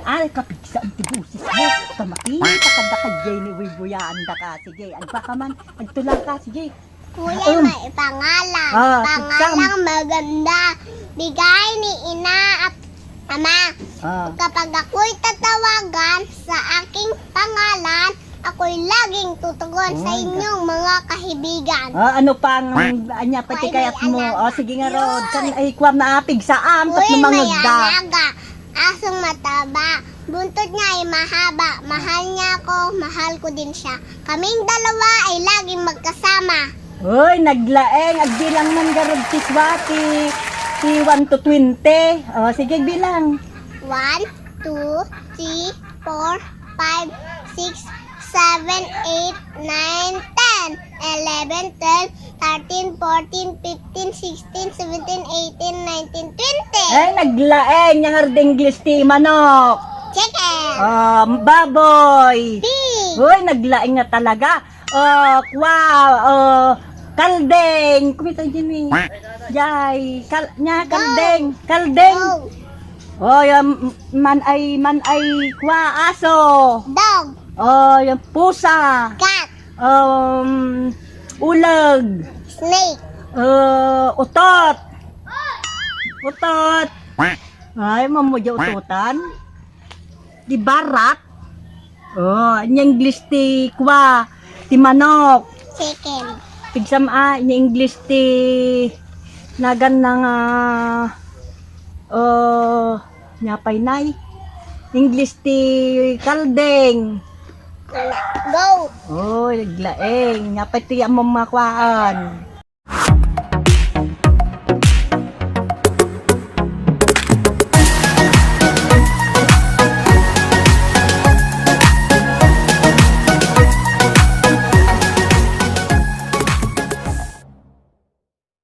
Ay, kapigsa ang tibusis mo. Kamakita ka da ka, Jenny, wibuyaan da ka. Sige, ano pa ka man? Nagtulang ka, sige. Kuya, may pangalan. Pangalang maganda. Bigay ni ina at ama. Kapag ako'y tatawagan sa aking pangalan, ako'y laging tutugon sa inyong mga kahibigan. Ano pang anya pati kayat mo? Sige nga Rod. Kan ay kwam na apig sa ampat Uy, ng mga may da. alaga. Asong mataba. Buntot niya ay mahaba. Mahal niya ako, mahal ko din siya. Kaming dalawa ay laging magkasama. Uy, naglaeng. Agbilang man garod tiswati. Si 1 to 20. Sige, bilang. 1, 2, 3, 4, 5, 6, 7, 8, 9, 10, 11, 12, 13, 14, 15, 16, 17, 18, 19, 20. Ay, naglaeng. Yang ardenglis ti manok. Chicken. Baboy. Pig. Uy, naglaeng na talaga. Wow. Kaldeng. Kumita dyan eh. Jay. Kaldeng. Kaldeng. Go. Yung man ay kwa aso. Dog. Yung pusa. Cat. Ulag. Snake. Utot. Utot. Ay, mamudya ututan. Di barak. Yung English ti kwa. Ti manok. Chicken. Pigsam yung English ti nagan ng nyapay nay. English ti kaldeng. Go. Naglaeng. Nyapay ti among makwaan.